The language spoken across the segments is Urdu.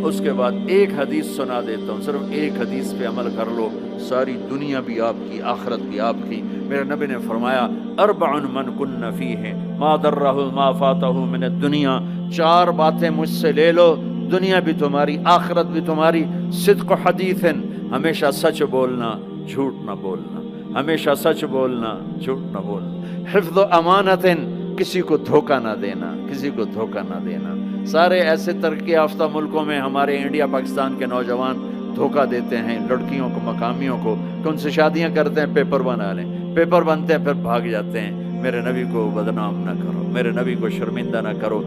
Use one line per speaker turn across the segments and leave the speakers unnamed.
اس کے بعد ایک حدیث سنا دیتا ہوں، صرف ایک حدیث پہ عمل کر لو، ساری دنیا بھی آپ کی، آخرت بھی آپ کی۔ میرے نبی نے فرمایا اربع من کن فیہ ما ضرہ ما فاتہ من الدنیا، 4 باتیں مجھ سے لے لو، دنیا بھی تمہاری، آخرت بھی تمہاری۔ صدق حدیث، ہمیشہ سچ بولنا، جھوٹ نہ بولنا، ہمیشہ سچ بولنا، جھوٹ نہ بولنا۔ حفظ امانت، کسی کو دھوکہ نہ دینا، کسی کو دھوکہ نہ دینا۔ سارے ایسے ترقی یافتہ ملکوں میں ہمارے انڈیا پاکستان کے نوجوان دھوکہ دیتے ہیں لڑکیوں کو، مقامیوں کو، کہ ان سے شادیاں کرتے ہیں، پیپر بنا لیں، پیپر بنتے ہیں، پھر بھاگ جاتے ہیں۔ میرے نبی کو بدنام نہ کرو، میرے نبی کو شرمندہ نہ کرو۔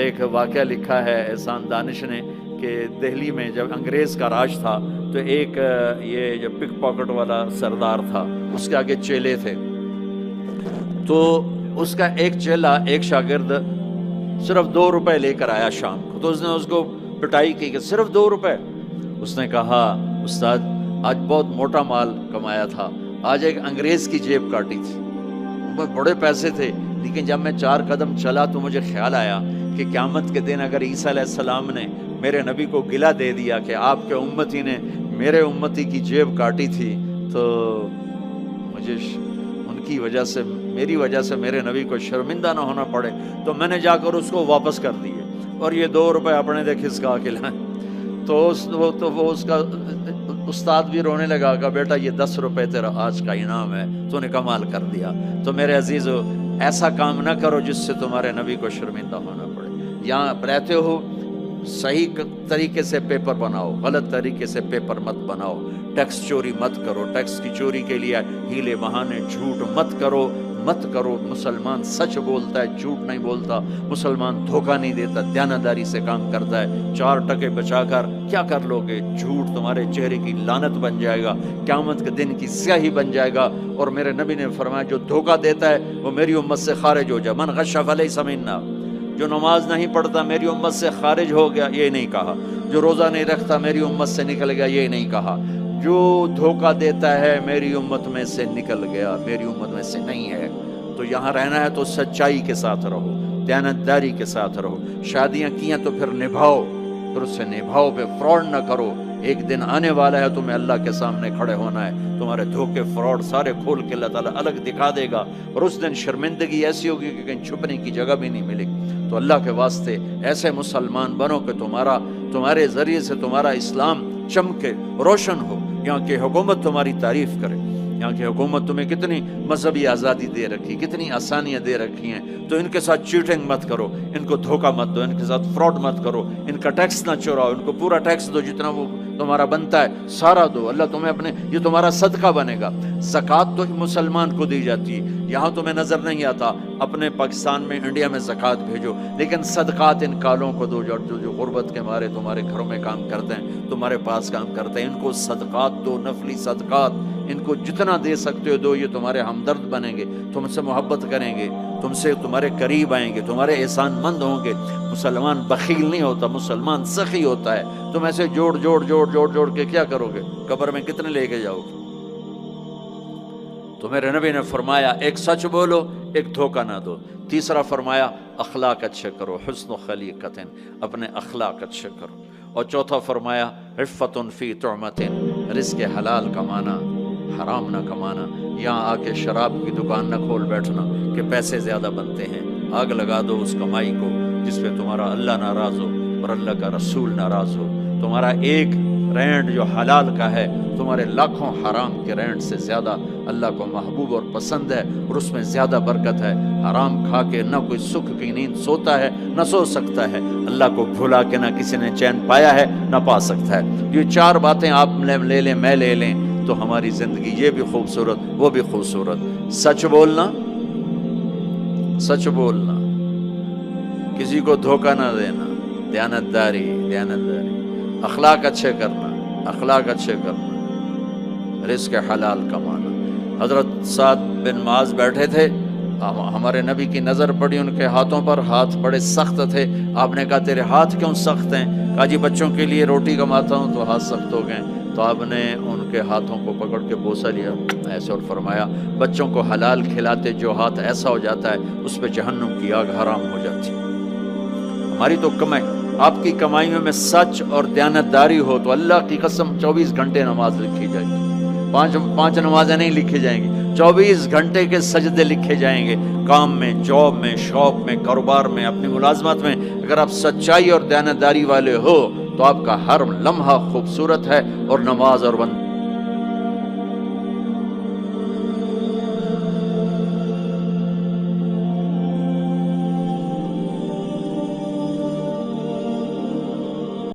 ایک واقعہ لکھا ہے احسان دانش نے کہ دہلی میں جب انگریز کا راج تھا تو ایک یہ جو پک پاکٹ والا سردار تھا، اس کے آگے چیلے تھے، تو اس کا ایک چیلا، ایک شاگرد صرف 2 روپے لے کر آیا شام کو، تو اس نے اس کو پٹائی کی کہ صرف 2 روپے۔ اس نے کہا استاد آج بہت موٹا مال کمایا تھا، آج ایک انگریز کی جیب کاٹی تھی، بڑے پیسے تھے، لیکن جب میں 4 قدم چلا تو مجھے خیال آیا کہ قیامت کے دن اگر عیسیٰ علیہ السلام نے میرے نبی کو گلہ دے دیا کہ آپ کے امتی نے میرے امتی کی جیب کاٹی تھی، تو مجھے ان کی وجہ سے، میری وجہ سے میرے نبی کو شرمندہ نہ ہونا پڑے، تو میں نے جا کر اس کو واپس کر دیے اور یہ 2 روپے اپنے دے کھسکا کے لائیں۔ تو وہ اس کا استاد بھی رونے لگا کہ بیٹا یہ 10 روپے تیرا آج کا انعام ہے، تو نے کمال کر دیا۔ تو میرے عزیزو، ایسا کام نہ کرو جس سے تمہارے نبی کو شرمندہ ہونا پڑے۔ یہاں رہتے ہو، صحیح طریقے سے پیپر بناؤ، غلط طریقے سے پیپر مت بناؤ، ٹیکس چوری مت کرو، ٹیکس کی چوری کے لیے ہیلے بہانے، جھوٹ مت کرو، مت کرو۔ مسلمان سچ بولتا ہے، جھوٹ نہیں بولتا، مسلمان دھوکہ نہیں دیتا، دیانتداری سے کام کرتا ہے۔ 4 ٹکے بچا کر کیا کر لو گے؟ جھوٹ تمہارے چہرے کی لعنت بن جائے گا، قیامت کے دن کی سیاہی بن جائے گا۔ اور میرے نبی نے فرمایا جو دھوکہ دیتا ہے وہ میری امت سے خارج ہو جائے، من غش فلیس منا، جو نماز نہیں پڑھتا میری امت سے خارج ہو گیا، یہ نہیں کہا۔ جو روزہ نہیں رکھتا میری امت سے نکل گیا، یہ نہیں کہا۔ جو دھوکہ دیتا ہے میری امت میں سے نکل گیا، میری امت میں سے نہیں ہے۔ تو یہاں رہنا ہے تو سچائی کے ساتھ رہو، دیانتداری کے ساتھ رہو۔ شادیاں کی ہیں تو پھر نبھاؤ، پھر اسے نبھاؤ، پہ فراڈ نہ کرو۔ ایک دن آنے والا ہے تمہیں اللہ کے سامنے کھڑے ہونا ہے، تمہارے دھوکے فراڈ سارے کھول کے اللہ تعالیٰ الگ دکھا دے گا، اور اس دن شرمندگی ایسی ہوگی کہ کہیں چھپنے کی جگہ بھی نہیں ملے گی۔ تو اللہ کے واسطے ایسے مسلمان بنو کہ تمہارے ذریعے سے تمہارا اسلام چمکے، روشن ہو، یہاں کی حکومت تمہاری تعریف کرے۔ یہاں کی حکومت تمہیں کتنی مذہبی آزادی دے رکھی، کتنی آسانیاں دے رکھی ہیں، تو ان کے ساتھ چیٹنگ مت کرو، ان کو دھوکہ مت دو، ان کے ساتھ فراڈ مت کرو، ان کا ٹیکس نہ چوراؤ، ان کو پورا ٹیکس دو، جتنا وہ تمہارا بنتا ہے سارا دو۔ اللہ تمہیں یہ تمہارا صدقہ بنے گا۔ زکوٰۃ تو مسلمان کو دی جاتی ہے، یہاں تمہیں نظر نہیں آتا، اپنے پاکستان میں، انڈیا میں زکوٰۃ بھیجو، لیکن صدقات ان کالوں کو دو جو غربت کے مارے تمہارے گھروں میں کام کرتے ہیں، تمہارے پاس کام کرتے ہیں، ان کو صدقات دو، نفلی صدقات، ان کو جتنا دے سکتے ہو دو۔ یہ تمہارے ہمدرد بنیں گے، تم سے محبت کریں گے، تم سے تمہارے قریب آئیں گے، تمہارے احسان مند ہوں گے۔ مسلمان بخیل نہیں ہوتا، مسلمان سخی ہوتا ہے۔ تم ایسے جوڑ کے کیا کرو گے؟ قبر میں کتنے لے کے جاؤ گے؟ تو میرے نبی نے فرمایا ایک سچ بولو، ایک دھوکہ نہ دو۔ تیسرا فرمایا اخلاق اچھے کرو، حسن و خلیقت، اپنے اخلاق اچھے کرو۔ اور چوتھا فرمایا عفت فی طعمت، رزق حلال کمانا، حرام نہ کمانا۔ یہاں آ کے شراب کی دکان نہ کھول بیٹھنا کہ پیسے زیادہ بنتے ہیں، آگ لگا دو اس کمائی کو جس پہ تمہارا اللہ ناراض ہو اور اللہ کا رسول ناراض ہو۔ تمہارا ایک رینڈ جو حلال کا ہے تمہارے لاکھوں حرام کے رینڈ سے زیادہ اللہ کو محبوب اور پسند ہے، اور اس میں زیادہ برکت ہے۔ حرام کھا کے نہ کوئی سکھ کی نیند سوتا ہے، نہ سو سکتا ہے۔ اللہ کو بھلا کے نہ کسی نے چین پایا ہے، نہ پا سکتا ہے۔ یہ 4 باتیں آپ لے لیں، میں لے لیں، تو ہماری زندگی یہ بھی خوبصورت، وہ بھی خوبصورت۔ سچ بولنا، سچ بولنا، کسی کو دھوکہ نہ دینا، دیانتداری، اخلاق اچھے کرنا، اخلاق اچھے کرنا، رزق حلال کمانا۔ حضرت سعد بن معاذ بیٹھے تھے، ہمارے نبی کی نظر پڑی ان کے ہاتھوں پر، ہاتھ بڑے سخت تھے۔ آپ نے کہا تیرے ہاتھ کیوں سخت ہیں؟ کہا جی بچوں کے لیے روٹی کماتا ہوں تو ہاتھ سخت ہو گئے۔ تو آپ نے ان کے ہاتھوں کو پکڑ کے بوسہ لیا ایسے اور فرمایا بچوں کو حلال کھلاتے جو ہاتھ ایسا ہو جاتا ہے اس پہ جہنم کی آگ حرام ہو جاتی ہے۔ ہماری تو کمائی آپ کی کمائیوں میں سچ اور دیانتداری ہو تو اللہ کی قسم 24 گھنٹے نماز لکھی جائے گی، پانچ نمازیں نہیں لکھی جائیں گی، 24 گھنٹے کے سجدے لکھے جائیں گے۔ کام میں، جاب میں، شاپ میں، کاروبار میں، اپنی ملازمت میں اگر آپ سچائی اور دیانتداری والے ہو تو آپ کا ہر لمحہ خوبصورت ہے، اور نماز اور بند